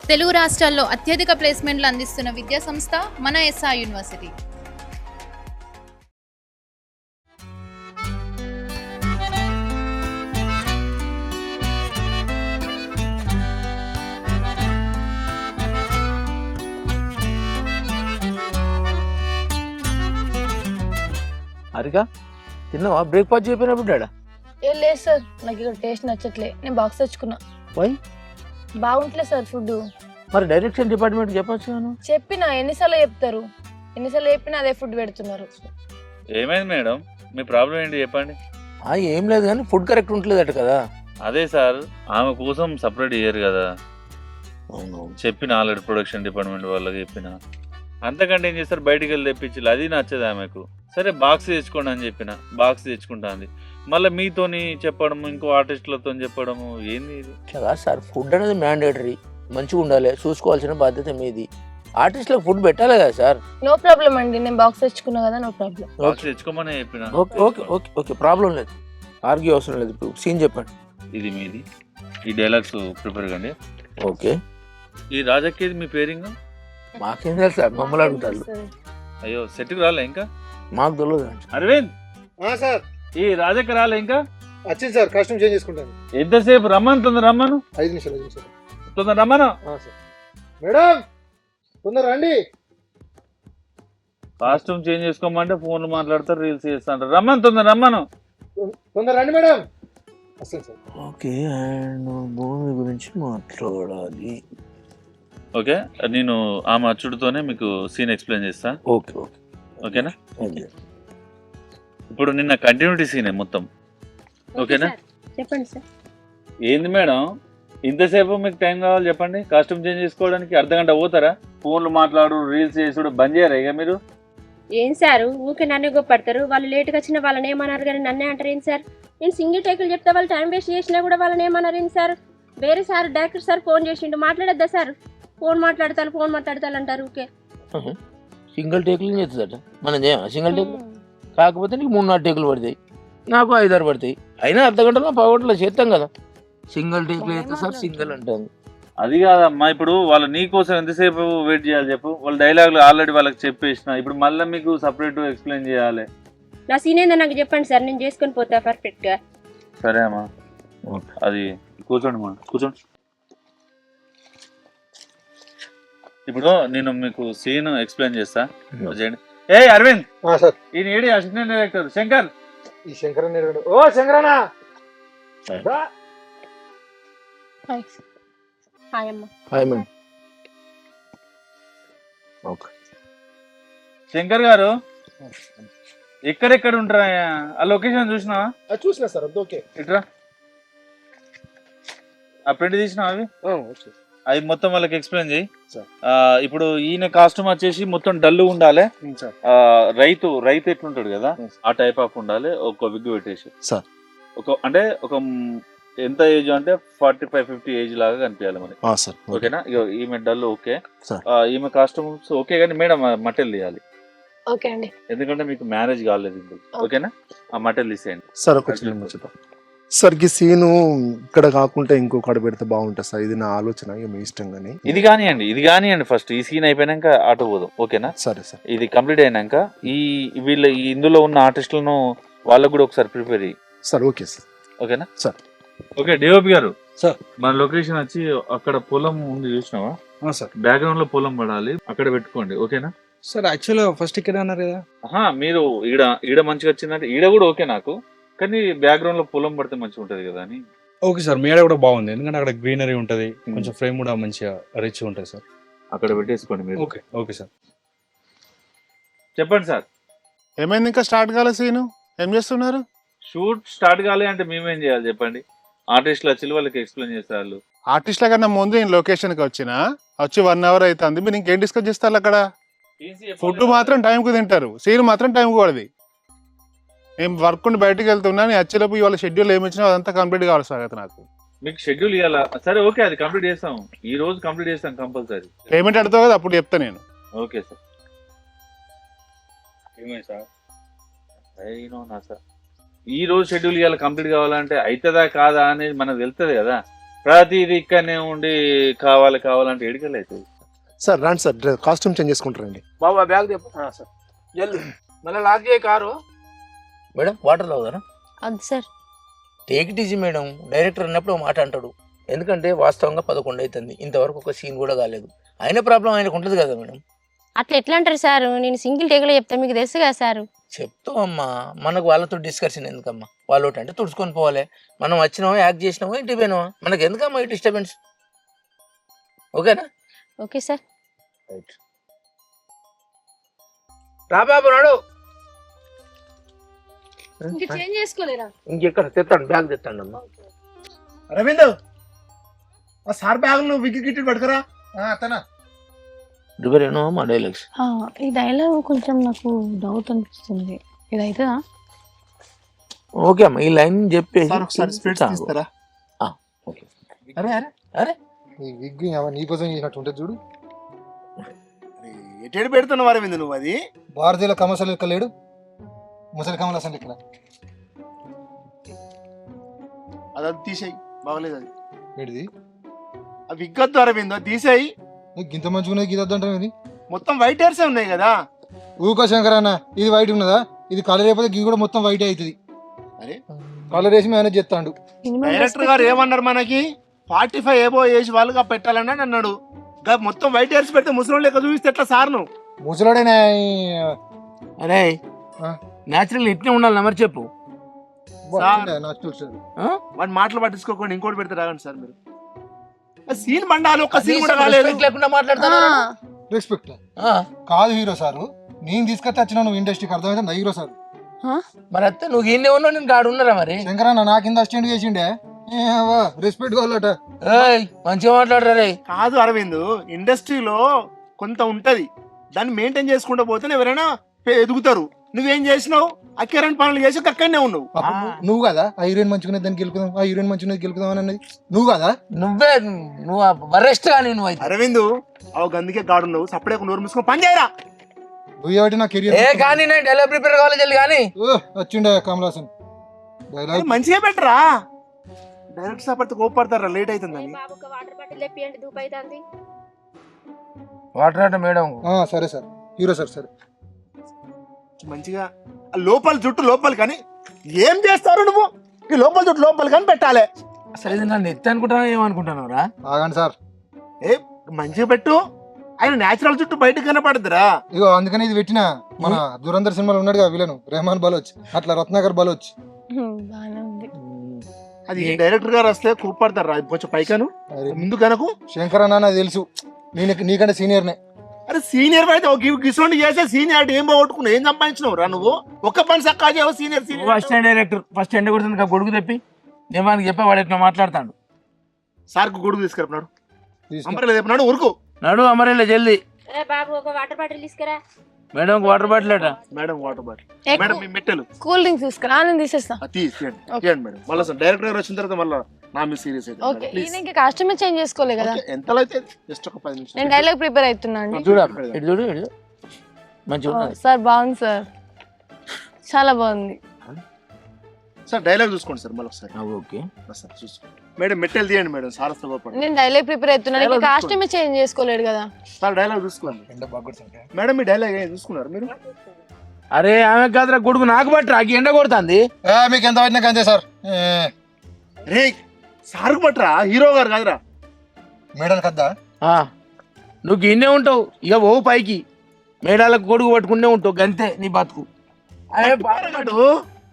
తెలుగు రాష్ట్రాల్లో అత్యధిక ప్లేస్మెంట్లు అందిస్తున్న విద్యా సంస్థ మన ఎస్ఆర్ యూనివర్సిటీ. హరిక తిన్నావా? బ్రేక్ఫాస్ట్ చెప్పినప్పుడు డాడా ఏం లేదు సార్, నాకు ఇక్కడ టేస్ట్ నచ్చట్లే. నేను బాక్స్ తెచ్చుకున్నా. వై? బాగుంటలేదు సార్ ఫుడ్. మరి డైరెక్షన్ డిపార్ట్మెంట్ చెప్పొచ్చు నేను. చెప్పినా ఎన్నిసార్లు చెప్తారు, ఎన్నిసార్లు చెప్పినా అదే ఫుడ్ పెడుతున్నారు. ఏమైంది మేడం, మీ ప్రాబ్లం ఏంటి చెప్పండి. ఏం లేదు కానీ ఫుడ్ కరెక్ట్ ఉంటలేదట కదా. అదే సార్, ఆమె కోసం సపరేట్ ఇయ్యరు కదా. అవును. చెప్పిన ఆల్రెడీ ప్రొడక్షన్ డిపార్ట్మెంట్ వాళ్ళకి చెప్పిన. అంతకంటే ఏం చేస్తారు, బయటికి వెళ్ళి తెప్పించి అది నచ్చదు ఆమెకు. సరే బాక్స్ తెచ్చుకోండి అని చెప్పిన, బాక్స్ తెచ్చుకుంటుంది. మళ్ళీ మీతోని చెప్పడము, ఇంకో ఆర్టిస్టులతో చెప్పడము, ఏంది ఇది? ఇట్లా కాదు సార్, ఫుడ్ అనేది మ్యాండేటరీ, మంచిగా ఉండాలి, చూసుకోవాల్సిన బాధ్యత మీది. ఆర్టిస్ట్లకు ఫుడ్ పెట్టాలి కదా సార్. నో ప్రాబ్లం అండి, నేను బాక్స్ తెచ్చుకున్నా కదా, నో ప్రాబ్లం. బాక్స్ తెచ్చుకోమని చెప్పిన. Okay okay okay okay, problem లేదు, ఆర్గ్యూ అవసరం లేదు. ఇప్పుడు సీన్ చెప్పండి. ఇది మీది, ఈ డైలాగ్స్ ప్రిపేర్ కండి. ఓకే. ఈ రాజక్కేది మీ పేరింగ్? మాకేం తెలుసు సార్, మమ్మల్ని అడుగుతారు. అయ్యో సెట్కి రాలే ఇంకా? మాకు తెలియదు. అరవింద్ సార్ ఈ రాజక్క రాలే ఇంకా? వచ్చింది సార్, కాస్ట్యూమ్ చేంజ్ చేసుకుంటాను. ఎంతసేపు రమ్మను, తొందర రమ్మను, 5 నిమిషాలు. తొందర రమ్మను. సార్ మేడం తొందర రండి. కాస్ట్యూమ్ చేంజ్ చేసుకోమంటే ఫోన్లు మాట్లాడతారు, రీల్స్ చేస్తాంటారు. రమ్మను, తొందర రమ్మను. తొందర రండి మేడం. వస్తాను సార్. ఓకే, అండ్ భూమి గురించి మాట్లాడాలి. ఓకే, నేను ఆమె అచ్చుడితోనే మీకు సీన్ ఎక్స్ప్లెయిన్ చేస్తా. ఓకే ఓకే ఓకేనా? ఓకే. ఇప్పుడు నిన్న కంటిన్యూటీ సీనే మొత్తం. ఓకేనా? చెప్పండి సార్. ఏంది మేడం ఇంతసేపు మీకు టైం కావాలి చెప్పండి? కాస్ట్యూమ్ చేంజ్ చేసుకోవడానికి అర్ధగంట పోతారా? ఫోన్లు మాట్లాడు, రీల్స్ చేసుడు బంద్ చేయరా ఇక మీరు? ఏం సార్ ఊకే నన్నే గొప్పడతారు. వాళ్ళు లేట్గా వచ్చిన వాళ్ళని ఏమన్నారు కానీ నన్నే అంటారు ఏంటి సార్? నేను సింగిల్ టేకులు చెప్తే వాళ్ళు టైం వేస్ట్ చేసినా కూడా వాళ్ళని ఏమన్నారు ఏంటి సార్? వేరే సార్ డైరెక్టర్ సార్ ఫోన్ చేసిండు, మాట్లాడద్దా సార్? ఫోన్ మాట్లాడతారు అంటారు ఊకే. సింగిల్ టేకులు చేస్తుందట, మనం చేయాలి సింగిల్ టేకులు. కాకపోతే నీకు 3-4 టేకులు పడతాయి, నాకు 5-6 పడతాయి. అయినా అర్ధగంటలో 10 గంటలో చేస్తాం కదా. సింగిల్ టేకులు అయితే సార్ సింగిల్ అంటాను. అది కాదమ్మా, ఇప్పుడు వాళ్ళు నీ కోసం ఎంతసేపు వెయిట్ చేయాలి చెప్పు? వాళ్ళ డైలాగులు ఆల్రెడీ వాళ్ళకి చెప్పేసిన, ఇప్పుడు మళ్ళీ మీకు సపరేట్ ఎక్స్ప్లెయిన్ చేయాలి. నా సీన్ ఏందో నాకు చెప్పండి సార్, నేను చేసుకొని పోతా పర్ఫెక్ట్గా. సరే అమ్మా, అది కూర్చోండి మా, కూర్చోండి. ఇప్పుడు నేను మీకు సీన్ ఎక్స్ప్లెయిన్ చేస్తా, చేయండి. ఏ అరవింద్, సార్ ఈయన ఏడి అసిస్టెంట్ డైరెక్టర్ శంకర్. ఈ శంకరన్ నేర్పండి. ఓ శంకరనా. హాయ్ అమ్మ. Hi madam. ఓకే. శంకర్ గారు ఎక్కడెక్కడ ఉంటారా? ఆ లొకేషన్ చూసినావా? చూసినా సార్, అది ఓకే. ఇట్రా, ఆ ప్రింట్ తీసినావా? అవి ఓకే. అవి మొత్తం వాళ్ళకి ఎక్స్ప్లెయిన్ చేయి. సార్. ఇప్పుడు ఈయన కాస్ట్యూమ్ వచ్చేసి మొత్తం డల్ ఉండాలి. సార్ రైతు ఎట్లుంటాడు కదా, ఆ టైప్ ఆఫ్ ఉండాలి. ఒక విగ్ పెట్టేసి సార్, అంటే ఒక ఎంత ఏజ్ అంటే 45-50 ఏజ్ లాగా కనిపించాలి మరి. సార్ ఓకేనా? ఈమె డల్ ఓకే, సార్. ఈమె కాస్ట్యూమ్స్ ఓకే, కానీ మేడం మటెల్ తీయాలి. ఓకే అండి. ఎందుకంటే మీకు మ్యారేజ్ కాలేదు ఇప్పుడు. ఓకేనా? ఆ మటెల్ తీసేయండి. సార్ ఒక చిన్న ముచ్చట సార్, ఈ సీను ఇక్కడ కాకుండా ఇంకొకటి పెడితే బాగుంటుంది సార్. ఇది నా ఆలోచన, ఇక మీ ఇష్టం. కానీ ఇది కానివ్వండి ఫస్ట్. ఈ సీన్ అయిపోయినాక ఆటో పోదాం. ఓకేనా? సరే సార్. ఇది కంప్లీట్ అయినాక ఇందులో ఉన్న ఆర్టిస్టులను వాళ్ళకు కూడా ఒకసారి ప్రిపేర్ అయ్యి. Sir okay sir. ఓకేనా సార్. ఓకే, డిఓపి గారు సార్, మన లొకేషన్ వచ్చి అక్కడ పొలం ఉంది చూసినావా? సార్ బ్యాక్గ్రౌండ్ లో పొలం పడాలి, అక్కడ పెట్టుకోండి. ఓకేనా? సార్ యాక్చువల్గా ఫస్ట్ ఇక్కడ అన్నారు కదా. మీరు ఈడ మంచిగా వచ్చిందంటే ఈడ కూడా ఓకే నాకు, కానీ బ్యాక్గ్రౌండ్ లో పొలం పడితే మంచిగా ఉంటది కదా అని. ఓకే సార్, మేడ కూడా బాగుంది, ఎందుకంటే అక్కడ గ్రీనరీ ఉంటది, కొంచెం ఫ్రేమ్ కూడా మంచిగా రిచ్ ఉంటుంది సార్. అక్కడ పెట్టేసుకోండి మీరు. Okay okay sir. చెప్పండి సార్. ఏమైంది ఇంకా స్టార్ట్ కాలే సీను? ఏం చేస్తున్నారు? షూట్ స్టార్ట్ కాలే అంటే మేమేం చేయాలి చెప్పండి? ఆర్టిస్టులు వచ్చి వాళ్ళకి ఎక్స్ప్లెయిన్ చేస్తారు వాళ్ళు. ఆర్టిస్ట్ల కన్నా ముందు నేను లొకేషన్కి వచ్చి 1 అవర్ అవుతుంది. మీరు ఇంకేం డిస్కస్ చేస్తారు అక్కడ? ఫుడ్ మాత్రం టైంకు తింటారు, సీన్ మాత్రం టైంకు పడది. నేను వర్క్ ఉండి బయటకు వెళ్తున్నా, నేను వచ్చేలోపు ఇవాళ షెడ్యూల్ ఏమి ఇచ్చినా అదంతా కంప్లీట్ కావాలి సార్. నాకు మీకు షెడ్యూల్ ఇవ్వాలా? సరే ఓకే, అది కంప్లీట్ చేస్తాం. ఈ రోజు కంప్లీట్ చేస్తాం కంపల్సరీ. పేమెంట్ అడుగుతావు కదా, అప్పుడు చెప్తా నేను. Okay sir. ఏమై సార్? అయినో నా సార్, ఈ రోజు షెడ్యూల్ ఇవాళ కంప్లీట్ కావాలంటే అవుతుందా కాదా అనేది మనకు తెలుస్తుంది కదా. ప్రతిది ఇక్కడనే ఉండి కావాలంటే ఎడికలేదు. సార్ రాండి సార్, కాస్ట్యూమ్ చేంజ్ చేసుకుంటారండి. బాబా బ్యాగ్ తెప్పు సార్ జల్ది. మళ్ళీ లాక్ చేయ కారు. మేడం వాటర్ తాగుతారా? అది sir take it easy madam. Director అన్నప్పుడు ఒక మాట అంటాడు. ఎందుకంటే వాస్తవంగా 11 అవుతుంది, ఇంతవరకు ఒక సీన్ కూడా కాలేదు. అయిన ప్రాబ్లం ఆయనకు ఉంటుంది కదా మేడం. అట్లా ఎట్లా అంటారు సార్? నేను సింగిల్ టేకులో చెప్తా, మీకు తెలుసు కదా సార్. చెప్తామమ్మా, మనకు వాళ్ళతో డిస్కషన్ ఎందుకమ్మా? వాళ్ళు అంటే తుడుచుకొని పోవాలి. మనం వచ్చినామో యాక్ట్ చేసినామో ఇంటికి పోయినామా, మనకు ఎందుకమ్మా ఈ డిస్టర్బెన్స్? ఓకేనా? Okay sir. రైట్ రా బాబు నాడు. చేంజ్ చేసుకోలేరా? ఇంకెక్కడ తెస్తాను, బ్యాగ్ తెస్తాను అమ్మా. అరవింద్ ఆ సార్ బ్యాగ్ నువ్వు విగ్గి గిట్టి పట్టుకురా. అతనా ప్రిపేర్ అయినా మా డైలాగ్స్? ఈ డైలాగ్ కొంచెం నాకు డౌట్ అనిపిస్తుంది, ఇది అవుతుందా? ఓకే అమ్మా, ఈ లైన్ చెప్పేసి సార్ ఒకసారి స్పీడ్స్ తీస్తారా? ఓకే. అరే అరే అరే ఈ విగ్ నీకోసం చేసినట్టు ఉంటుంది చూడు. ఎటు పెడుతున్నావు అరవింద్ నువ్వు? అది భారతీయుల కమర్షియల్ లెక్క లేడు, ముసలి కమల్ హాసన్ లెక్క. అది తీసేయి, బాగలేదు అది. ఏంటిది? ఆ విగ్గొద్దు అరవింద్, అది తీసేయి. గింత మంచిగా ఉన్నది గీత వద్దంటావు ఇది. మొత్తం వైట్ హెయిర్సే ఉన్నాయి కదా. ఊకో శంకర్ అన్న, ఇది వైట్ ఉన్నదా? ఇది కలర్ అయిపోతే గీ కూడా మొత్తం వైట్ అవుతుంది. అరే కలర్ వేసి మేనేజ్ చేస్తాడు. డైరెక్టర్ గారు ఏమన్నారు మనకి? 45 ఏబో ఏజ్ వాళ్ళుగా పెట్టాలని అన్నాడు. మొత్తం వైట్ హెయిర్స్ పెడితే ముసలి లెక్క చూపిస్తే ఎట్లా సార్ నువ్వు? ముసలోడేనా? అరే న్యాచురల్ ఇట్నే ఉండాలి మరి చెప్పు. వాడి మాటలు పట్టించుకోకుండా ఇంకోటి పెడితే రాగండి సార్ మీరు. సీన్ మండాలి, ఒక్క సీన్ కూడా కాలేదు. లేకుండా మాట్లాడతాను. రెస్పెక్ట్ కాదు హీరో సారు, నేను తీసుకొచ్చి వచ్చిన నువ్వు ఇండస్ట్రీకి అర్థమైతే హీరో సార్. మరి అత్తే నువ్వు ఈయనే ఉన్నావు, నేను గాడు ఉన్నారా మరి? శంకరన్న నా కింద అసిస్టెంట్ చేసిండే, రెస్పెక్ట్ కావాలట. మంచిగా మాట్లాడరా. కాదు అరవింద్, ఇండస్ట్రీలో కొంత ఉంటది, దాన్ని మెయింటైన్ చేసుకుంటూ పోతే ఎవరైనా ఎదుగుతారు. నువ్వేం చేసినావు? అక్కరని పనులు చేసి అక్కడనే ఉన్నావు. నువ్వు కదా ఆ హీరోయిన్ మంచిగా దాన్ని గెలుపుదాం, ఆ హీరోయిన్ మంచిగా గెలుపుదాం అని అన్నది నువ్వు కదా. నువ్వు వరెస్ట్ కానీ నువ్వు అయితే. అరవింద్ గందుకే గాడు నువ్వు సపడే నోరు మూసుకొని పని చేయరా. నువ్వు నా కెరియర్ కానీ నేను డైలాగ్ ప్రిపేర్ కావాలి జల్ది కానీ. వచ్చిండే కమల్ హాసన్ డైలాగ్ మంచిగా పెట్టరా. డైరెక్ట్ సపడితే కోపడతారా లేట్ అవుతుందని. వాటర్ బాటిల్ తెప్పియండి, దూపు అవుతుంది. వాటర్ అంటే మేడం. సరే సార్ హీరో సార్. సరే మంచిగా లోపల జుట్టు లోపల కానీ ఏం చేస్తారు నువ్వు? ఈ లోపల జుట్టు లోపల కానీ పెట్టాలి. అసలు ఇది నన్ను ఎత్తి అనుకుంటానా ఏమనుకుంటున్నావురా? ఆగండి సార్. మంచిగా పెట్టు. ఆయన నేచురల్ జుట్టు బయటకు కనపడుతురా. ఇగో అందుకని ఇది పెట్టిన మన దురంధర్ సినిమాలో ఉన్నాడు కదా విలను రెహమాన్ బలోచ్, అట్లా రత్నాకర్ బలోచ్. బాగానే ఉంది. అది డైరెక్టర్ గారు వస్తే కూపడతారా కొంచెం పైకను ముందు కనుక. శంకర్ అన్న నాకు తెలుసు, నీకంటే సీనియర్నే. అరే సీనియర్ అయితే గిసోండి చేసే సీనియర్ ఏం పోగొట్టుకున్నావు? ఏం సంపాదించినావు రా నువ్వు? ఒక్క పని సక్కా చేయవు. Senior first time director first ఎండ కొడుతుంది గొడుగు తెప్పి నేను వానికి చెప్పా, వాడు ఎట్లా మాట్లాడతాడు. సార్ గొడుగు తీసుకురాడు, అంబరేలా చెప్పినాడు. ఉరుకు నడు అమరేలా జల్దీ. బాబు ఒక వాటర్ బాటిల్ తీసుకురా. మేడం వాటర్ బాటిల్ అట. Madam water bottle. మేడం మీ మెట్టెలు కూల్ డ్రింక్స్ తీసుకురా, నేను తీసేస్తా. తీయండి మేడం. మళ్ళీ డైరెక్టర్ గారు వచ్చిన తర్వాత మళ్ళీ నా మీ సీరియస్ అయితే. ఓకే, ఇంకా కాస్ట్యూమ్ చేంజ్ చేసుకోలే కదా. ఎంతలో అయితే జస్ట్ ఒక 10 నిమిషాలు. నేను డైలాగ్ ప్రిపేర్ అవుతున్నాను. చూడు ఇటు చూడు, ఇటు మంచిగా సార్. బాగుంది సార్, చాలా బాగుంది సార్. డైలాగ్ చూసుకోండి సార్ మళ్ళీ ఒకసారి. ఓకే సార్ చూసుకోండి మేడం. మెట్టెలు తీయండి మేడం. సార్ వస్తే నేను డైలాగ్ ప్రిపేర్ అవుతున్నాను, ఇంకా కాస్ట్యూమ్ చేంజ్ చేసుకోలేడు కదా. సార్ డైలాగ్ చూసుకోండి మేడం. మీ డైలాగ్ ఏం చూసుకున్నారు మీరు? అరే ఆమె కాదురా గొడుగు నాకు పట్టరా, ఎండ కొడుతుంది. మీకు ఎంత పట్టినా కంతే సార్. రే సార్కు పట్టరా, హీరో గారు కాదురా. మేడం కద్దా నువ్వు గిన్నే ఉంటావు ఇక ఓ పైకి మేడాలకు గొడుగు పట్టుకుంటే ఉంటావు గంతే నీ బతుకు.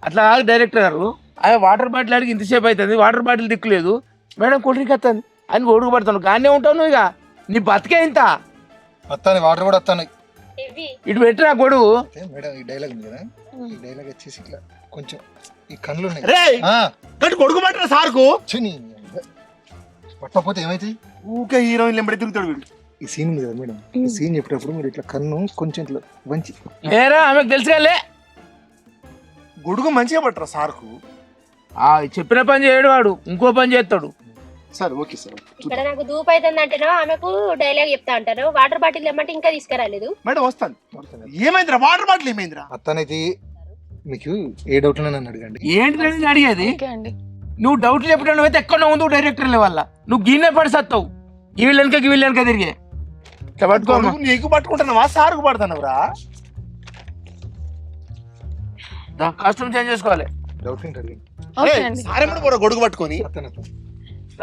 అట్లా డైరెక్టర్ గారు ఆయన వాటర్ బాటిల్ అడిగి ఇంతసేపు అవుతుంది, వాటర్ బాటిల్ దిక్కులేదు, మేడం కొడుకు వస్తుంది అని గొడుగు పడతాను గానే ఉంటావు నువ్వు. ఇక నీ బతికే ఇంత వస్తాను, వాటర్ కూడా వస్తాను. ఇటు పెట్టినా గొడుగు. మేడం ఈ డైలాగ్ ఉంది కదా, ఈ డైలాగ్ వచ్చేసి ఇట్లా కొంచెం ఈ కళ్ళు ఉన్నాయి. కొడుకు పట్టరా సార్కు. పట్టకపోతే ఏమైతాయి? ఊకే హీరోయిన్ ఎంబడి తిరుగుతాడు వీడు. ఈ సీన్ ఉంది కదా మేడం, ఈ సీన్ చెప్పినప్పుడు మీరు ఇట్లా కన్ను కొంచెం ఇట్లా వంచి. ఏరా ఆమెకు తెలుసుగాలే గొడుగు మంచిగా పట్టరా సార్కు. చెప్పిన పని చేయడు వాడు, ఇంకో పని చేస్తాడు. Sir okay sir. ఇక్కడ నాకు దూపు అవుతుంది అంటేనో ఆమెకు డైలాగ్ చెప్తా అంటారు. వాటర్ బాటిల్ ఏమంటే ఇంకా తీసుకురాలేదు. మేడం వస్తాను. ఏమైందిరా వాటర్ బాటిల్ ఏమైందిరా? అతనైతే మీకు ఏ డౌట్ నన్ను అడగండి. ఏంటి అడిగేది? నువ్వు డౌట్లు చెప్పడం అయితే ఎక్కడ ఉంది డైరెక్టర్ల వల్ల నువ్వు గిన్నె పడి సత్తావు ఈ వీళ్ళెనక తిరిగే ఇట్లా పట్టుకోమ్మా. నీకు పట్టుకుంటున్నావా సార్కు పడుతున్నావురా? కాస్ట్యూమ్ చేంజ్ చేసుకోవాలి. డౌట్ ఏంటది? ఓకే అండి. సారేమో కూడా గొడుగు పట్టుకొని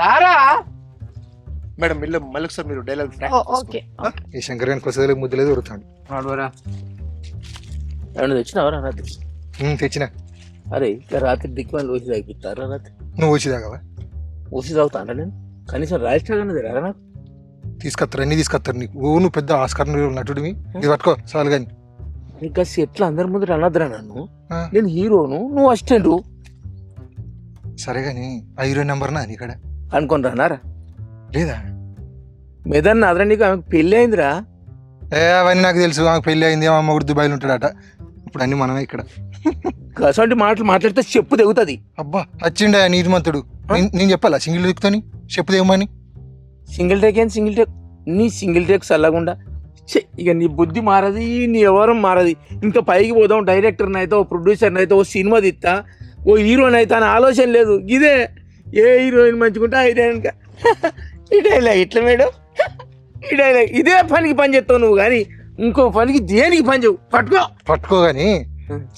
రారా మేడం మళ్ళీ ఒకసారి మీరు డైలాగ్ ఓకే. ఈ శంకర్ గారికి వస్తే ముద్దులేదు దొరుకుతాడు. నడవరా ఏమన్నా తెచ్చినావరా రాత్రి? తెచ్చిన అరే ఇట్లా రాత్రి దిక్కుమని ఊసి తాగిపిస్తారా రాత్రి? నువ్వు వచ్చి తాగవా? ఊసి తాగుతాను నేను కనీసం రాజస్థాన్ రారా నాకు? తీసుకొస్తారు అన్ని తీసుకొస్తారు నీకు. నువ్వు పెద్ద ఆస్కార్ నటుడివి. ఇది పట్టుకో చాలు కానీ. ఇంకా ఎట్లా అందరి ముందు అనద్దురా నన్ను. ఆ. నేను హీరోను నువ్వు అసిస్టెంట్ సరే కానీ ఆ హీరో నెంబర్ నా ఇక్కడ అనుకొని రానారా? లేదా? మెదన్న అదరా నీకు ఆమెకు పెళ్ళి అయిందిరా. అవన్నీ నాకు తెలుసు. ఆమెకు పెళ్లి అయింది, ఆమె మొగుడు దుబాయ్లో ఉంటాడట. ఇప్పుడు అన్ని మనమే ఇక్కడ. అసలు మాటలు మాట్లాడితే చెప్పు తెగుతుంది. అబ్బా వచ్చిండే నీతిమంతుడు. నేను చెప్పాలా సింగిల్ దిక్కుతోని చెప్పు దేమని? సింగిల్ టేక్ ఏంటి సింగిల్ టేక్? నీ సింగిల్ టేక్ చల్లకుండా ఇక నీ బుద్ధి మారది, నీ వ్యవహారం మారది. ఇంకా పైకి పోదాం, డైరెక్టర్ని అయితే ఓ ప్రొడ్యూసర్ని అయితే ఓ సినిమా తీస్తా, ఓ హీరోని అయితే అని ఆలోచన లేదు. ఇదే ఏ హీరోయిన్ మంచుకుంటా హీరోయిన్ ఈ డైలాగ్ ఇట్లా మేడం, ఈ డైలాగ్ ఇదే పనికి పని చేస్తావు నువ్వు, కానీ ఇంకో పనికి దేనికి పని చేయవు. పట్టుకో కానీ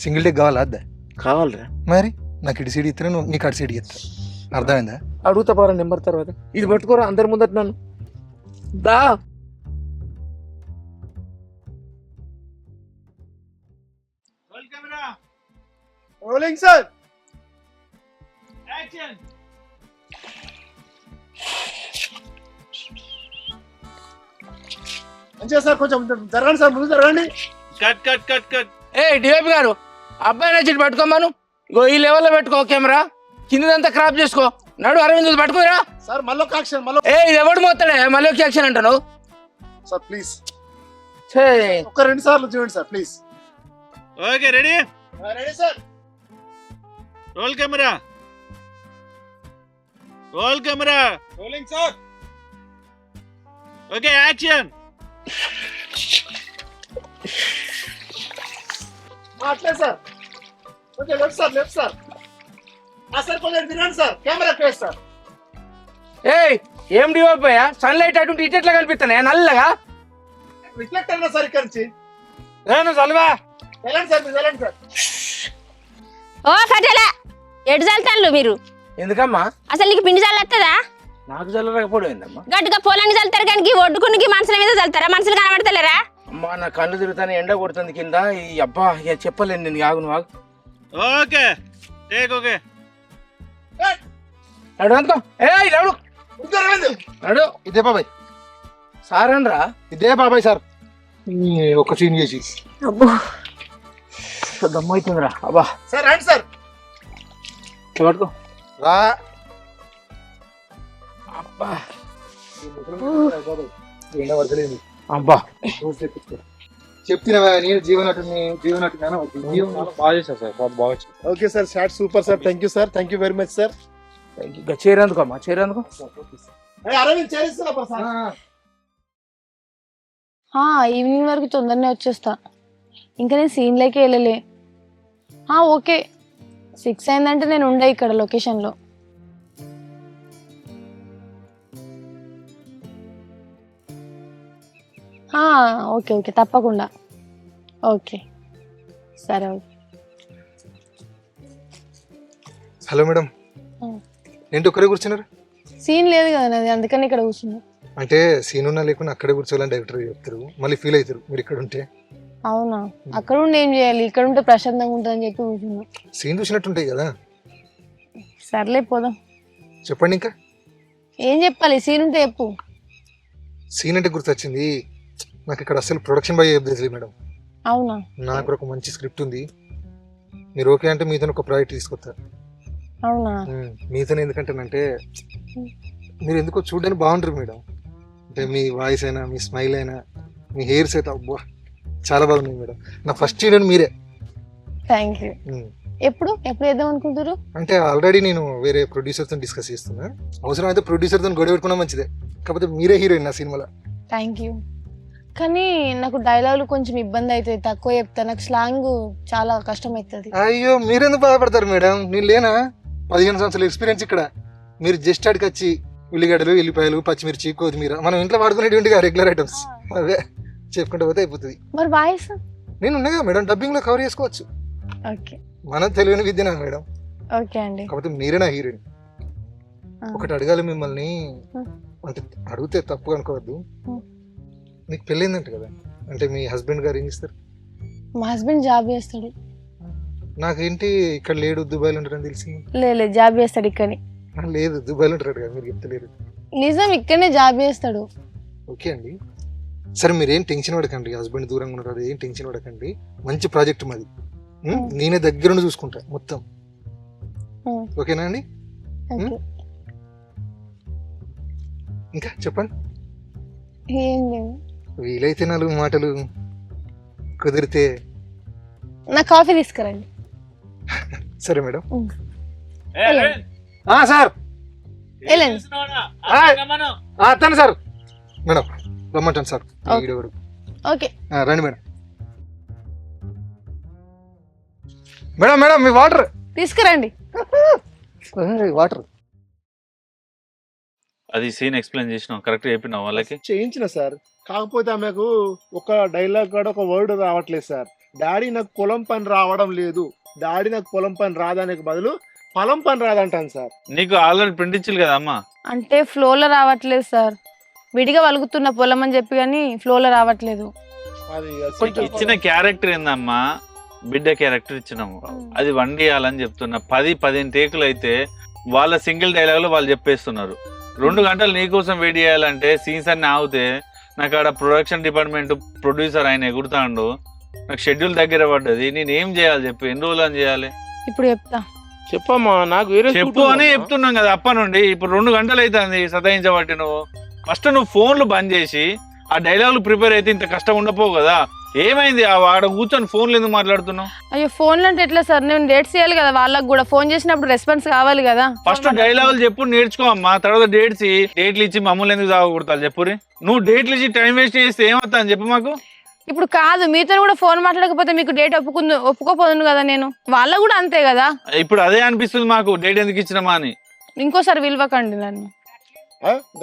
సింగిల్ టేక్ కావాలా? అద్దా కావాలరా మరి నాకు ఇటు సీడ్ ఇస్తాను, నువ్వు నీకు అటు సీడ్ ఇస్తా. అర్థమైందా? అడుగుతా పారా నెంబర్ తర్వాత. ఇది పట్టుకోరా అందరి ముందట నన్ను దా. Rolling sir. మంచిగా సార్, కొంచెం జరగండి సార్, ముందు జరగండి. Cut cut cut cut. ఏ డివైపి గారు అబ్బాయి నచ్చి పట్టుకోమాను. ఇగో ఈ లెవెల్లో పెట్టుకో కెమెరా, కిందంతా క్రాప్ చేసుకో. నడు అరవింద్ పట్టుకోరా సార్. మళ్ళీ ఒక యాక్షన్, మళ్ళీ ఏ ఇది ఎవడు మోస్తాడే మళ్ళీ ఒక యాక్షన్ అంటాను సార్ ప్లీజ్. ఛే, ఒక 2 సార్లు చూడండి sir please. Okay ready. Ready sir. Roll camera. Roll camera. Rolling sir. Okay action. అట్లే సార్. కొంచెం left sir, left sir. Sir కొంచెం తినండి సార్, కెమెరా ఫేస్ సార్. ఏయ్ ఏం డివైపి సన్లైట్ అటు ఇటు ఎట్లా కనిపిస్తానే నల్లగా? రిఫ్లెక్ట్ అయినా సార్ ఇక్కడ నుంచి. నేను చదివా వెళ్ళండి సార్, మీరు వెళ్ళండి సార్. ఓ కట్టెలా ఎటు చల్లుతాళ్ళు మీరు? ఎందుకమ్మా? అసలు నీకు పిండి చల్లొస్తుందా? నాకు చల్లరాకపోవడం ఏందమ్మా? గట్టుగా పొలాన్ని చల్లుతారు కానీ ఒడ్డుకునికి మనుషుల మీద చల్లుతారా? మనుషులు కనబడతలేరా? అమ్మా నా కళ్ళు తిరుగుతాను, ఎండ కొడుతుంది కింద. ఈ అబ్బా ఇక చెప్పలేను నేను. ఆగు నువ్వు ఆగు. Okay take. ఓకే నడు అనుకో. ఏ నడు ఇంకా రండి. నడు. ఇదే బాబాయ్, సార్ అనరా? ఇదే బాబాయ్ సార్. ఒక సీన్ చేసి దమ్మైతుందిరా. అబ్బా సార్ రండి సార్. ఇట్లా పట్టుకో. రా. అబ్బా అబ్బా అబ్బా చెప్తున్నావా నేను జీవనటుని బాగా చేశారు సార్, బాగా చేశారు. Okay sir, shot super sir. Thank you sir, thank you very much sir. ఇంకా చేరేందుకు అమ్మా, చేరేందుకు. అరవింద్ చేరిస్తున్నా సార్. ఈవినింగ్ వరకు తొందరనే వచ్చేస్తా. ఇంకా నేను సీన్లోకి వెళ్ళలే. ఓకే 6 అయిందంటే నేను ఉండే ఇక్కడ లొకేషన్లో. ఓకే ఓకే తప్పకుండా. ఓకే సరే. ఓకే హలో మేడం, ఏంటి ఒక్కరే కూర్చున్నారు? సీన్ లేదు కదా నాది, అందుకని ఇక్కడ కూర్చున్నా. అంటే సీన్ ఉన్నా లేకుండా అక్కడే కూర్చోవాలని డైరెక్టర్ చెప్తారు, మళ్ళీ ఫీల్ అవుతారు మీరు ఇక్కడ ఉంటే. అవునా? అక్కడ ఉండి ఏం చేయాలి, ఇక్కడ ఉంటే ప్రశాంతంగా ఉంటుందని చెప్పి కూర్చున్నా. సీన్ చూసినట్టుంటాయి కదా. సర్లే పోదాం. చెప్పండి ఇంకా ఏం చెప్పాలి? సీన్ ఉంటే చెప్పు. సీన్ అంటే గుర్తొచ్చింది, నాకు ఇక్కడ అసలు ప్రొడక్షన్ బాయ్ చెప్పలేదు మేడం. అవునా? నాకు ఒక మంచి స్క్రిప్ట్ ఉంది, మీరు ఓకే అంటే మీతో ఒక ప్రాజెక్ట్ తీసుకొస్తా. అవునా? మీతో ఎందుకంటేనంటే మీరు ఎందుకో చూడడానికి బాగుంటారు మేడం. అంటే మీ వాయిస్ అయినా, మీ స్మైల్ అయినా, మీ హెయిర్స్ అయితే అబ్బా చాలా బాగున్నాయి మేడం. నా ఫస్ట్ హీరోయిన్ మీరే. Thank you. ఎప్పుడు వేద్దాం అనుకుంటారు? అంటే ఆల్రెడీ నేను వేరే ప్రొడ్యూసర్తో డిస్కస్ చేస్తున్నా, అవసరం అయితే ప్రొడ్యూసర్తో గొడవ పెట్టుకున్నా మంచిదే, కాకపోతే మీరే హీరోయిన్ నా సినిమాలో. Thank you. కానీ నాకు డైలాగులు కొంచెం ఇబ్బంది అవుతుంది, తక్కువ చెప్తా. నాకు స్లాంగ్ చాలా కష్టం అవుతుంది. అయ్యో మీరెందుకు బాధపడతారు మేడం, నేను లేనా? 15 సంవత్సరాల ఎక్స్పీరియన్స్ ఇక్కడ. మీరు జస్ట్ అడిగి వచ్చి ఉల్లిగడ్డలు, ఎల్లిపాయలు, పచ్చిమిర్చి, కొత్తిమీర మనం ఇంట్లో వాడుకునేటువంటి రెగ్యులర్ ఐటమ్స్ అవే చెప్పుకుంటూ పోతే అయిపోతుంది. మరి వాయిస్? నేను ఉన్నాగా మేడం, డబ్బింగ్ లో కవర్ చేసుకోవచ్చు. ఓకే మనం తెలియని విద్యనా మేడం. ఓకే అండి. కాకపోతే మీరే నా హీరోయిన్. ఒకటి అడగాలి మిమ్మల్ని, అంటే అడిగితే తప్పు అనుకోవద్దు. మీకు పెళ్ళైందంట కదా, అంటే మీ హస్బెండ్ గారు ఏం చేస్తారు? మా హస్బెండ్ జాబ్ చేస్తాడు. నాకేంటి ఇక్కడ లేడు, దుబాయ్లో ఉంటారని తెలిసి. లేదు జాబ్ చేస్తాడు ఇక్కడనే. లేదు దుబాయ్లో ఉంటారు కదా, మీరు చెప్తలేరు. నిజం ఇక్కడనే జాబ్ చేస్తాడు. ఓకే అండి, సరే మీరేం టెన్షన్ పడకండి. హస్బెండ్ దూరంగా ఉన్నారు, ఏం టెన్షన్ పడకండి. మంచి ప్రాజెక్ట్ మాది, నేనే దగ్గరుండి చూసుకుంటా మొత్తం. ఓకేనా అండి? ఇంకా చెప్పండి. ఏం లేదు, వీలైతే 4 మాటలు, కుదిరితే నా కాఫీ తీసుకురండి. సరే మేడం. వెళ్ళండి. సార్ వెళ్ళండి. అతను సార్, మేడం రమ్మంటాను సార్. ఓకే రండి మేడం. మేడం మేడం మీ వాటర్ తీసుకురండి. వాటర్. అది సీన్ ఎక్స్ప్లెయిన్ చేసినావు, కరెక్ట్ చెప్పినావు వాళ్ళకి. చేయించిన సార్, కాకపోతే ఆమెకు ఒక డైలాగ్ కూడా ఒక వర్డ్ రావట్లేదు సార్. డాడీ నాకు పొలం పని రావడం లేదు, డాడీ నాకు పొలం పని రాదానికి బదులు పొలం పని రాదంటాను సార్. నీకు ఆల్రెడీ ప్రింట్ ఇచ్చింది కదా అమ్మా. అంటే ఫ్లోలో రావట్లేదు సార్, విడిగా వలుగుతున్న పొలం అని చెప్పి కానీ ఫ్లోలో రావట్లేదు. అది ఇచ్చిన క్యారెక్టర్ ఏందమ్మా, బిడ్డ క్యారెక్టర్ ఇచ్చినాము, అది వండియాలని చెప్తున్నా. 10-15 టేకులు అయితే వాళ్ళ సింగిల్ డైలాగ్ లో వాళ్ళు చెప్పేస్తున్నారు. 2 గంటలు నీకోసం వెయిట్ చేయాలంటే సీన్స్ అన్ని ఆగితే నాకు ఆడ ప్రొడక్షన్ డిపార్ట్మెంట్ ప్రొడ్యూసర్ ఆయన ఎగురుతాడు, నాకు షెడ్యూల్ దగ్గర పడ్డది. నేను ఏం చేయాలి చెప్పు, ఎన్ని రోజులు అని చేయాలి? ఇప్పుడు చెప్తా. చెప్పమ్మా, నాకు వేరే చెప్పు అని చెప్తున్నాం కదా అప్ప నుండి. ఇప్పుడు 2 గంటలు అవుతుంది సతాయించబట్టి. నువ్వు ఫస్ట్ ఫోన్లు బంద్ చేసి ఆ డైలాగులు ప్రిపేర్ అయితే ఇంత కష్టం ఉండపోవు కదా. ఏమైంది ఆడ కూర్చొని ఫోన్లు ఎందుకు మాట్లాడుతున్నావు? అయ్యో ఫోన్లు అంటే ఎట్లా సార్, నేను డేట్స్ చేయాలి కదా, వాళ్ళకి కూడా ఫోన్ చేసినప్పుడు రెస్పాన్స్ కావాలి కదా. ఫస్ట్ డైలాగులు చెప్పు, నేర్చుకో అమ్మా. తర్వాత డేట్లు ఇచ్చి మమ్మల్ని ఎందుకు సాగకూడతారు చెప్పురి. నువ్వు డేట్లు ఇచ్చి టైం వేస్ట్ చేస్తే ఏమవుతా అని చెప్పు మాకు. ఇప్పుడు కాదు, మీతో కూడా ఫోన్ మాట్లాడకపోతే మీకు డేట్ ఒప్పుకోపోదును కదా నేను, వాళ్ళకు కూడా అంతే కదా. ఇప్పుడు అదే అనిపిస్తుంది మాకు, డేట్ ఎందుకు ఇచ్చినామా అని. ఇంకోసారి విలువకండి నన్ను.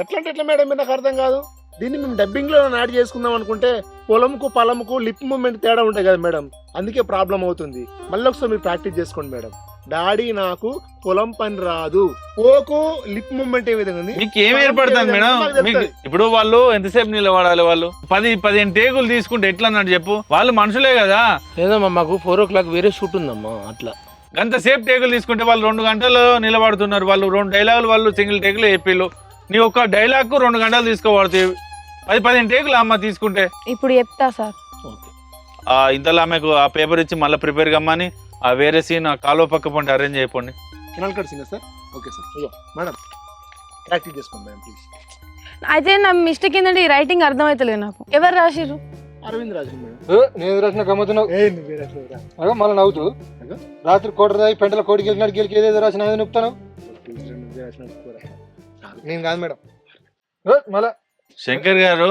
ఎట్లా ఎట్లా మేడం, మీరు నాకు అర్థం కాదు. దీన్ని మేము డబ్బింగ్ లో యాడ్ చేసుకుందాం అనుకుంటే పొలంకు పొలంకు లిప్ మూమెంట్ తేడా ఉంటాయి కదా మేడం, అందుకే ప్రాబ్లం అవుతుంది. మళ్ళీ ఒకసారి మీరు ప్రాక్టీస్ చేసుకోండి మేడం. డాడీ నాకు పొలం పని రాదు, ఓకు లిప్ మూమెంట్ ఏ విధంగా ఉంది, మీకు ఏం ఏర్పడుతుంది మేడం? మీకు ఇప్పుడు వాళ్ళు ఎంతసేపు నిలబడాలి? వాళ్ళు 10-15 టేకులు తీసుకుంటే ఎట్లా అన్నట్టు చెప్పు. వాళ్ళు మనుషులే కదా. లేదమ్మా, మాకు 4 o'clock వేరే షూట్ ఉందమ్మా. అట్లా గంతసేపు టేకులు తీసుకుంటే వాళ్ళు 2 గంటలు నిలబడుతున్నారు. వాళ్ళు 2 డైలాగులు వాళ్ళు సింగిల్ టేకులు చెప్పిళ్ళు. నీ ఒక్క డైలాగ్ 2 గంటలు తీసుకోబడుతుంది. 10-15 టేకులు అమ్మ తీసుకుంటే. ఇప్పుడు చెప్తా సార్. ఇంతలో ఆమెకు ఆ పేపర్ ఇచ్చి మళ్ళీ ప్రిపేర్ కమ్మని ఆ వేరే సీన్ ఆ కాలువ పక్క పంట అరేంజ్ అయిపోండి. Canal cut scene sir. Okay sir. ఇగో మేడం ప్రాక్టీస్ చేసుకోండి మేడం ప్లీజ్. అయితే నా మిస్టేక్ ఏంటంటే ఈ రైటింగ్ అర్థమవుతలేదు నాకు. ఎవరు రాసిర్రు? అరవింద్ రాజు మేడం. నేను రాసిన గమ్మతున్నావు మళ్ళీ నవ్వుతూ. రాత్రి కోట రాయి పెంటల కోడికి వెళ్ళినాడు, గెలికి ఏదేదో రాసిన ఏదో నొప్పుతాను. నేను కాదు మేడం. మళ్ళా శంకర్ గారు,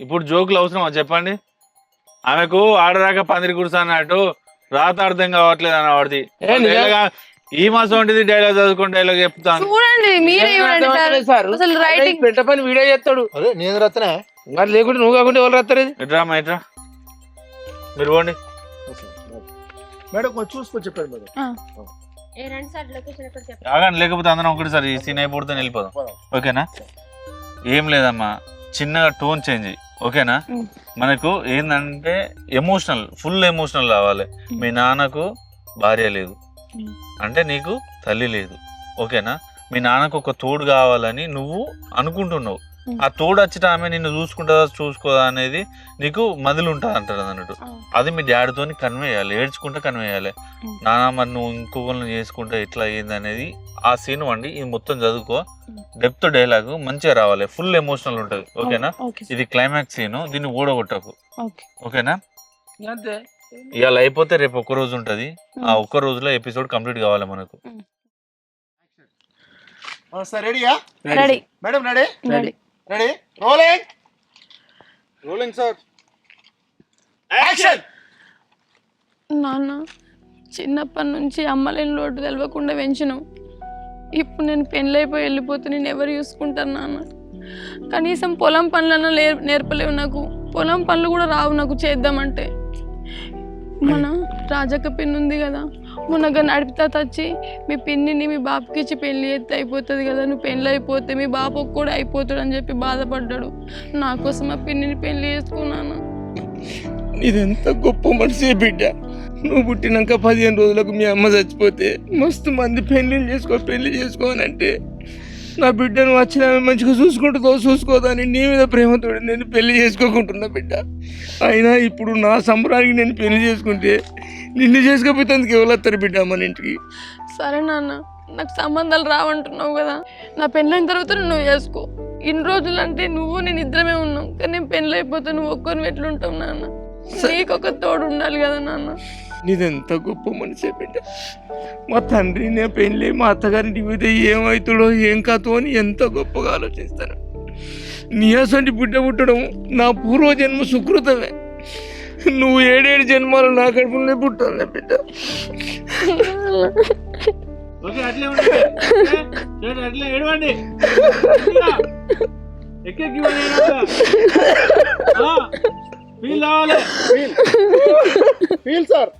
ఇప్పుడు జోకులు అవసరమా చెప్పండి? ఆమెకు ఆడరాక పందిరి కురుసా అన్నట్టు రాత అర్థం కావట్లేదు అని వాడిది. ఈ మాసం ఉంటుంది డైలాగ్ చదువుకుని డైలాగ్ చెప్తాను. చూడండి మీరే అసలు రైటింగ్ పెంట పని వీడియో చేస్తాడు. అదే నేను రాత్తనా మరి లేకుంటే నువ్వు కాకుండా ఎవరు రాస్తారు? ఎట్రా మా ఎట్రా మీరు పోండి మేడం, కొంచెం చూసుకొని చెప్పండి మేడం. ఆగండి, లేకపోతే అందరం ఒకటిసారి ఈ సీన్ అయిపోతే వెళ్ళిపోదాం. ఓకేనా? ఏం లేదమ్మా, చిన్నగా టోన్ చేంజ్. ఓకేనా? మనకు ఏంటంటే ఎమోషనల్, ఫుల్ ఎమోషనల్ రావాలి. మీ నాన్నకు భార్య లేదు అంటే నీకు తల్లి లేదు. ఓకేనా? మీ నాన్నకు ఒక తోడు కావాలని నువ్వు అనుకుంటున్నావు. ఆ తోడు వచ్చి ఆమె నిన్ను చూసుకుంటుందా చూసుకోదా అనేది నీకు మదిలి ఉంటుంది అంటారు అన్నట్టు. అది మీ డాడీతో కన్వే చేయాలి, ఏడ్చుకుంటే కన్వే చేయాలి. నాన్న మరి నువ్వు ఇంకొకరిని చేసుకుంటే ఎట్లా అయ్యింది అనేది ఆ సీన్ వండి ఇది మొత్తం చదువుకో. డెప్త్ డైలాగ్ మంచిగా రావాలి, ఫుల్ ఎమోషనల్ ఉంటుంది. ఓకేనా? ఇది క్లైమాక్స్ సీన్, దీన్ని ఓడగొట్టకు. ఓకేనా? ఇవాళ అయిపోతే రేపు 1 రోజు ఉంటుంది. ఆ 1 రోజులో ఎపిసోడ్ కంప్లీట్ కావాలి మనకు. సార్ రెడీయా? Ready madam ready? Ready ready. Rolling. Rolling sir. Action. నాన్న చిన్నప్పటి నుంచి అమ్మ లేని లోటు తెలవకుండా పెంచినావు. ఇప్పుడు నేను పెళ్ళైపోయి వెళ్ళిపోతే నేను ఎవరు చూసుకుంటాను నాన్న? కనీసం పొలం పనులన్నా నేర్పలేవు నాకు. పొలం పనులు కూడా రావు నాకు చేద్దామంటే. మన రాజక్క పిన్ని ఉంది కదా, మొన్నగా నడిపితా వచ్చి మీ పిన్నిని మీ బాపుకి ఇచ్చి పెళ్ళి చేస్తే అయిపోతుంది కదా, నువ్వు పెళ్ళి అయిపోతే మీ బాపు కూడా అయిపోతాడు అని చెప్పి బాధపడ్డాడు. నా కోసం ఆ పిన్నిని పెళ్ళి చేసుకున్నాను. ఇదెంత గొప్ప మనిషి బిడ్డ. నువ్వు పుట్టినాక 15 రోజులకు మీ అమ్మ చచ్చిపోతే మస్తు మంది పెళ్లి చేసుకోనంటే నా బిడ్డను వచ్చిన మంచిగా చూసుకోదని నీ మీద ప్రేమతో నేను పెళ్లి చేసుకోకుంటున్నా బిడ్డ. అయినా ఇప్పుడు నా సంబరానికి నేను పెళ్లి చేసుకుంటే నిన్ను చేసుకోపోయేందుకు ఎవరు వస్తారు బిడ్డ మన ఇంటికి? సరే నాన్న, నాకు సంబంధాలు రావంటున్నావు కదా, నా పెళ్ళైన తర్వాత నువ్వు చేసుకో. ఇన్ని రోజులు అంటే నువ్వు నేను ఇద్దరమే ఉన్నాం, కానీ నేను పెళ్ళి అయిపోతే నువ్వు ఒక్కరిని ఎట్లుంటావు నాన్న? నీకు ఒక తోడు ఉండాలి కదా నాన్న. నీదెంత గొప్ప మనిషి బిడ్డ. మా తండ్రి నేను పెళ్ళి మా అత్తగారింటికి పోతే ఏమవుతాడో ఏం కాదో అని ఎంత గొప్పగా ఆలోచిస్తాను. నీ అసంటి బిడ్డ పుట్టడం నా పూర్వజన్మ సుకృతమే. నువ్వు 7 జన్మలు నా కడుపులోనే పుట్టాలి బిడ్డ. సార్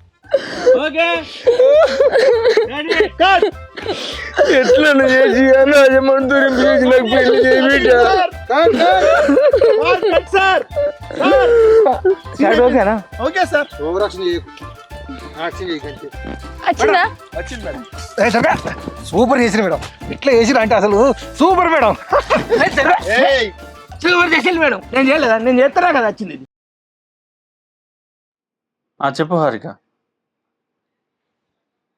ఎట్లా చేసి రాజమండ్రి చేసి నాకు పెళ్లి చేయి బిడ్డ. Okay sir. వచ్చిందా? సూపర్ చేసిన మేడం. ఇట్లా చేసిరా అంటే అసలు సూపర్ మేడం. సూపర్ చేసి మేడం. నేను చేయలేదా? నేను చేస్తారా కదా వచ్చింది. చెప్పు హారిక,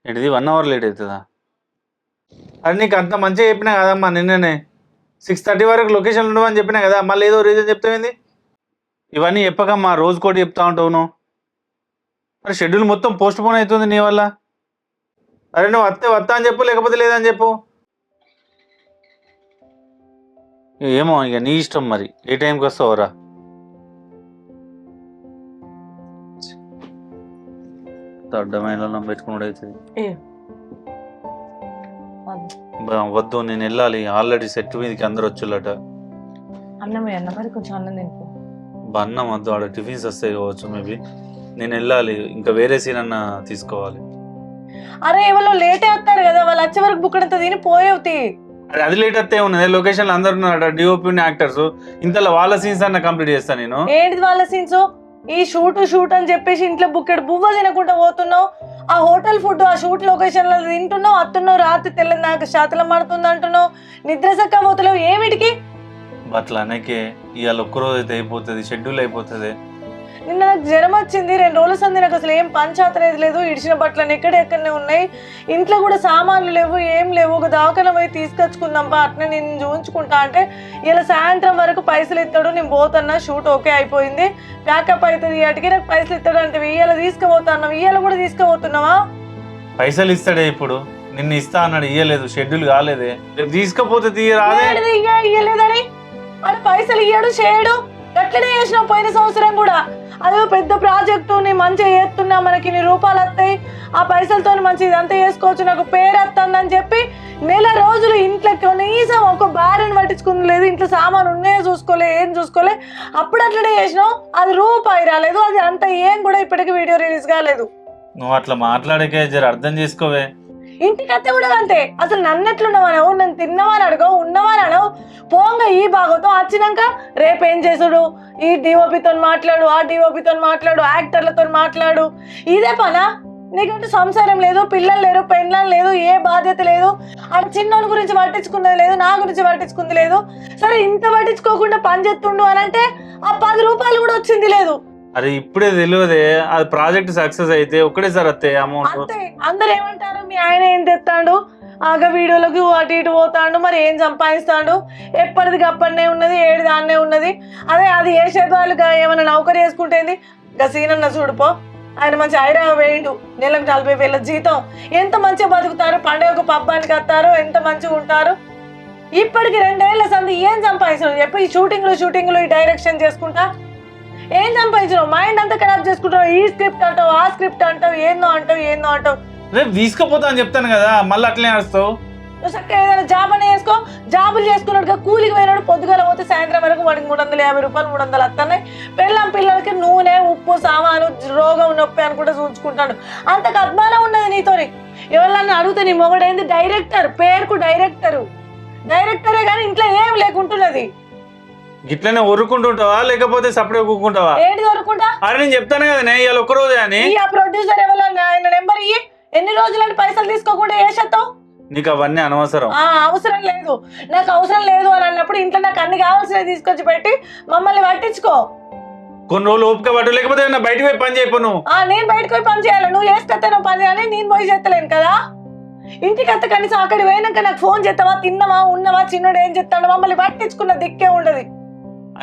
ఏంటిది 1 hour లేట్ అవుతుందా? అది నీకు అంత మంచిగా చెప్పినా కదమ్మా, నిన్ననే 6:30 వరకు లొకేషన్ ఉండవని చెప్పినా కదా, మళ్ళీ ఏదో రీజన్ చెప్తావేంది? ఇవన్నీ చెప్పకమ్మా, రోజుకోటి చెప్తా ఉంటావు నువ్వు. మరి షెడ్యూల్ మొత్తం పోస్ట్ పోన్ అవుతుంది నీ వల్ల. అరే నువ్వు వస్తా అని చెప్పు, లేకపోతే లేదని చెప్పు. ఏమో ఇక నీ ఇష్టం, మరి ఏ టైంకి వస్తావురా? అడ్డమైన పెట్టుకున్నాడు అవుతుంది. వద్దు, నేను వెళ్ళాలి. ఆల్రెడీ సెట్ మీదకి అందరు వచ్చులట. అన్నమే అన్న, మరి కొంచెం అన్నం తినుకో. అన్నం వద్దు, ఆడ టిఫిన్స్ వస్తాయి కావచ్చు మేబీ. నేను వెళ్ళాలి, ఇంకా వేరే సీన్ అన్న తీసుకోవాలి. అరే వాళ్ళు లేట్ అవుతారు కదా, వాళ్ళు వచ్చే వరకు బుక్ అంతా తిని పోయేవుతి. అది లేట్ వస్తే ఉన్నది. లొకేషన్ అందరు ఉన్నారట, డిఓపి యాక్టర్స్. ఇంతలో వాళ్ళ సీన్స్ అన్న కంప్లీట్ చేస్తాను నేను. ఏంటిది వాళ్ళ సీన్స్? ఈ షూట్ అని చెప్పేసి ఇంట్లో బుక్కెడు బువ్వ తినకుండా పోతున్నావు. ఆ హోటల్ ఫుడ్, ఆ షూట్ లొకేషన్ లో తింటున్నావు, అత్తున్నావు. రాత్రి తెల్లని నాకు శాతలం పడుతుంది అంటున్నావు, నిద్ర సక్క పోతలేవు. ఏమిటికి అట్లా అనకే, ఇవాళ ఒక్కరోజు అయితే అయిపోతుంది, షెడ్యూల్ అయిపోతుంది. నిన్న నాకు జ్వరం వచ్చింది, 2 రోజుల సంది నాకు అసలు ఏం పంచాతనేది లేదు. ఇడిచిన బట్టలు ఎక్కడెక్కడనే ఉన్నాయి, ఇంట్లో కూడా సామాన్లు లేవు, ఏం లేవు. ఒక దావకన పోయి తీసుకొచ్చుకుందాంపా, అట్నే నేను చూపించుకుంటా అంటే ఇలా సాయంత్రం వరకు పైసలు ఇస్తాడు. నేను పోతున్నా, షూట్ ఓకే అయిపోయింది, ప్యాకప్ అవుతుంది, అటుకి నాకు పైసలు ఇస్తాడు అంటే ఇయ్యాల తీసుకుపోతాను. ఇయ్యాల కూడా తీసుకుపోతున్నావా? పైసలు ఇస్తాడే ఇప్పుడు, నిన్ను ఇస్తా అన్నాడు, ఇయ్యలేదు, షెడ్యూల్ కాలేదే. రేపు తీసుకపోతే తీయరాదే. ఇయ్యలేదని అది పైసలు ఇయ్యాడు చేయడు, గట్లనే చేసినావు పోయిన సంవత్సరం కూడా. అదో పెద్ద ప్రాజెక్టు, నేను మంచిగా చేస్తున్నా, మనకి ఇన్ని రూపాయలు వస్తాయి, ఆ పైసలతో మంచి ఇదంతా చేసుకోవచ్చు, నాకు పేరు వస్తుందని చెప్పి 1 రోజులు ఇంట్లో కనీసం ఒక భార్యను పట్టించుకుంది లేదు, ఇంట్లో సామాను ఉన్నాయో చూసుకోలే, ఏం చూసుకోలే. అప్పుడు అట్లనే చేసినావు, అది రూపాయి రాలేదు, అది అంత ఏం కూడా ఇప్పటికీ వీడియో రిలీజ్ కాలేదు. నువ్వు అట్లా మాట్లాడకే, జర అర్థం చేసుకోవే. ఇంటికి అత్తే కూడా అంతే. అసలు నన్ను ఎట్లున్నావనవు, నన్ను తిన్నవాని అడగవు, ఉన్నవాని అనవు. పోంగా ఈ భాగంతో వచ్చినాక రేపేం చేసుడు, ఈ డిఓపితో మాట్లాడు, ఆ డిఓపితో మాట్లాడు, యాక్టర్లతో మాట్లాడు, ఇదే పనా? నీకంటే సంసారం లేదు, పిల్లలు లేరు, పెళ్ళాలు లేదు, ఏ బాధ్యత లేదు. ఆ చిన్నోని గురించి పట్టించుకున్నది లేదు, నా గురించి పట్టించుకుంది లేదు. సరే ఇంత పట్టించుకోకుండా పని చేస్తుండు అని అంటే ఆ 10 రూపాయలు కూడా వచ్చింది లేదు. అరే ఇప్పుడే తెలియదే, అది ప్రాజెక్ట్ సక్సెస్ అయితే ఒక్కడేసారి వస్తాయి అమౌంట్. అంతే, అందరు ఏమంటారు, మీ ఆయన ఏం తెస్తాడు, ఆగ వీడియోలకు అటు ఇటు పోతాడు, మరి ఏం సంపాదిస్తాడు, ఎప్పటిది అప్పటినే ఉన్నది, ఏడు దాన్నే ఉన్నది. అదే అది ఏ వాళ్ళు ఏమైనా నౌకరీ చేసుకుంటేంది. ఇంకా సీనన్న చూడుపో, ఆయన మంచి హైదరాబాద్ వేయండు, నెలకు 40,000 జీతం. ఎంత మంచిగా బతుకుతారు, పండుగకు పబ్బానికి వస్తారు, ఎంత మంచిగా ఉంటారు. ఇప్పటికి 2 ఏళ్ల సంది ఏం సంపాదించరు చెప్పి, ఈ షూటింగ్లు ఈ డైరెక్షన్ చేసుకుంటా ఏం సంపాదించరు? మైండ్ అంతా ఖరాబ్ చేసుకుంటావు, ఈ స్క్రిప్ట్ అంటావు, ఆ స్క్రిప్ట్ అంటావు, ఏందో అంటావు. రేపు తీసుకుపోతా అని చెప్తాను కదా, మళ్ళీ అట్లనే నడుస్తావు. నువ్వు చక్కగా ఏదైనా జాబ్ అని చేసుకో. జాబులు చేసుకున్నాడుగా కూలికి పోయినాడు, పొద్దుగాల పోతే సాయంత్రం వరకు వాడికి 350 రూపాయలు 300 వస్తున్నాయి. పిల్లలకి నూనె ఉప్పు సామాను రోగం నొప్పి అనుకుంటే చూసుకుంటాడు. అంత అద్మానం ఉన్నది నీతోని. ఎవరన్నా అడిగితే నీ మొగడైంది డైరెక్టర్, పేరుకు డైరెక్టరే కానీ ఇంట్లో ఏం లేకుంటున్నది. గిట్లనే ఒరుకుంటుంటావా లేకపోతే సపరేట్ కూకుంటావా? ఏంటి దొరుకుంటా? అరే నేను చెప్తాను కదా ఇవాళ ఒక్క రోజే అని. ఆ ప్రొడ్యూసర్ ఎవరన్నా ఆయన నెంబర్ ఇయ్యి. ఎన్ని రోజులని పైసలు తీసుకోకుండా వేసేస్తావు? నీకు అవన్నీ అనవసరం. అవసరం లేదు, నాకు అవసరం లేదు అని అన్నప్పుడు ఇంట్లో నాకు అన్ని కావాల్సినవి తీసుకొచ్చి పెట్టి మమ్మల్ని పట్టించుకో. కొన్ని రోజులు ఓపిక పట్టు, లేకపోతే బయటకు పోయి పని చేయను. నేను బయటకు పోయి పని చేయాలి, నువ్వు వేసుకొస్తే నువ్వు పని చేయాలి, నేను పోయి చేస్తలేను కదా. ఇంటికి అత్త కనీసం అక్కడికి పోయినాక నాకు ఫోన్ చేస్తావా, తిన్నావా, ఉన్నవా, చిన్నోడు ఏం చెప్తాడు, మమ్మల్ని పట్టించుకున్న దిక్కే ఉండదు.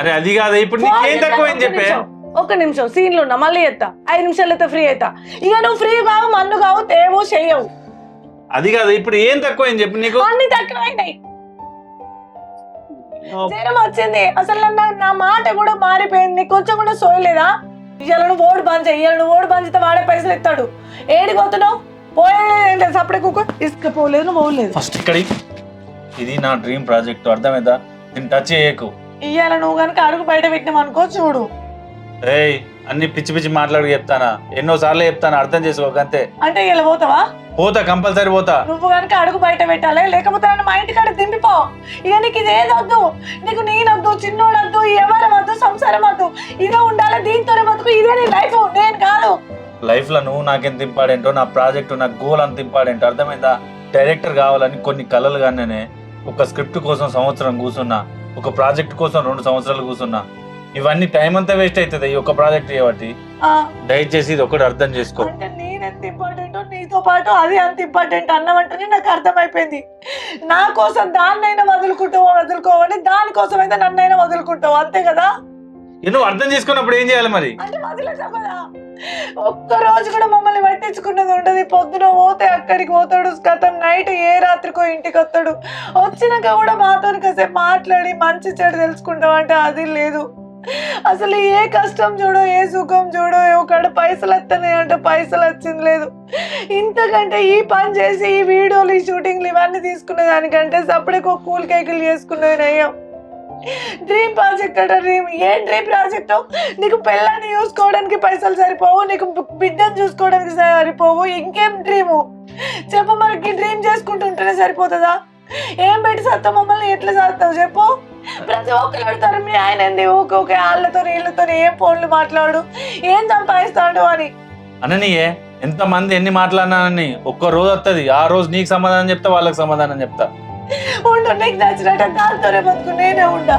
అరే అది కాదు, ఇప్పుడు నీకేం తక్కువని చెప్పే. ఒక్క నిమిషం సీన్లు ఉన్నా, మళ్ళీ ఎత్తా 5 నిమిషాలు అయితే ఫ్రీ అవుతా. ఇక నువ్వు ఫ్రీ కావు, మన్ను కావు, తేవు చెయ్యవు. అది కాదు, ఇప్పుడు ఏం తక్కువని చెప్పు. నీకు అన్ని తక్కువైనాయి. జ్వరం వచ్చింది, అసలు నా మాట కూడా మారిపోయింది. కొంచెం కూడా సోయలేదా? ఇవాళ నువ్వు ఓడి బంద్ చేయి, ఇవాళ నువ్వు ఓడి బంద్ చేస్తే వాడే పైసలు ఇస్తాడు. ఏడికి పోతున్నావు? పోయే సపడే కుక్క ఇసుక పోలేదు, నువ్వు పోలేదు. ఫస్ట్ ఇక్కడ ఇది నా డ్రీమ్ ప్రాజెక్ట్, అర్థమైందా? దీన్ని టచ్ చేయకు. ఇవాళ నువ్వు కనుక అడుగు బయట పెట్టినావు అనుకో, చూడు. ఏయ్ అన్ని పిచ్చి పిచ్చి మాట్లాడి చెప్తానా, ఎన్నోసార్లు చెప్తాను, అర్థం చేసుకోకంతే. అంటే ఇలా పోతావా? పోతా, కంపల్సరీ పోతా. నువ్వు కనుక అడుగు బయట పెట్టాలి, లేకపోతే నన్ను మా ఇంటి కాడ దింపిపో. ఇక నీకు ఇది ఏదొద్దు, నీకు నేనొద్దు, చిన్నోడొద్దు, ఎవరు వద్దు, సంసారం వద్దు, ఇదే ఉండాలి, దీంతోనే బతుకు, ఇదే నీ లైఫ్, నేను కాదు. లైఫ్ లో నువ్వు నాకెంత ఇంపార్టెంటో, నా ప్రాజెక్ట్ నా గోల్ అంత ఇంపార్టెంట్, అర్థమైందా? డైరెక్టర్ కావాలని కొన్ని కళలు కానీ ఒక స్క్రిప్ట్ కోసం సంవత్సరం కూర్చున్నా, ఒక ప్రాజెక్ట్ కోసం 2 సంవత్సరాలు కూర్చున్నా. ఇవన్నీ టైం అంతా వేస్ట్ అవుతుంది ఈ ఒక ప్రాజెక్ట్ చేయబట్టి. దయచేసి ఇది ఒకటి అర్థం చేసుకో. అంటే నేనెంత ఇంపార్టెంటో నీతో పాటు అది అంత ఇంపార్టెంట్ అన్నవంటనే నాకు అర్థమైపోయింది. నా కోసం దాన్నైనా వదులుకోవని, దానికోసం అయితే నన్నైనా వదులుకుంటావు, అంతే కదా? నువ్వు అర్థం చేసుకున్నప్పుడు ఏం చేయాలి మరి? అంటే వదిలేసావు కదా. ఒక్క రోజు కూడా మమ్మల్ని పట్టించుకున్నది ఉండదు. పొద్దున పోతే అక్కడికి పోతాడు, గతం నైట్ ఏ రాత్రికో ఇంటికి వస్తాడు. వచ్చినాక కూడా మాతో కాసేపు మాట్లాడి మంచి చెడు తెలుసుకుంటాం అంటే అది లేదు. అసలు ఏ కష్టం చూడో, ఏ సుఖం చూడో, ఒకడు పైసలు వస్తున్నాయి అంటే పైసలు వచ్చింది లేదు. ఇంతకంటే ఈ పని చేసి ఈ వీడియోలు, ఈ షూటింగ్లు ఇవన్నీ తీసుకునే దానికంటే సపరేట్ ఒక కూల్ కేకులు చేసుకునేది నయ్యం. డ్రీమ్ ప్రాజెక్ట్ అంటే డ్రీమ్, ఏం డ్రీమ్ ప్రాజెక్ట్? నీకు పిల్లని చూసుకోవడానికి పైసలు సరిపోవు, నీకు బిడ్డను చూసుకోవడానికి సరిపోవు, ఇంకేం డ్రీము చెప్పు? మనకి డ్రీమ్ చేసుకుంటుంటేనే సరిపోతుందా? ఏం పెట్టి సత్తా మమ్మల్ని ఎట్లా చేస్తావు చెప్పు? ప్రతి ఒక్కరు అడుగుతారు, మీ ఆయన ఏంది ఊకే వాళ్ళతో వీళ్ళతో ఏం ఫోన్లు మాట్లాడు, ఏం సంపాదిస్తాడు అని. అననీయే ఎంతమంది ఎన్ని మాట్లాడినానని ఒక్క రోజు వస్తుంది, ఆ రోజు నీకు సమాధానం చెప్తా, వాళ్ళకి సమాధానం చెప్తా. ఉండు, నీకు నచ్చినట్టు దాంతోనే బతుకు, నేనే ఉండా.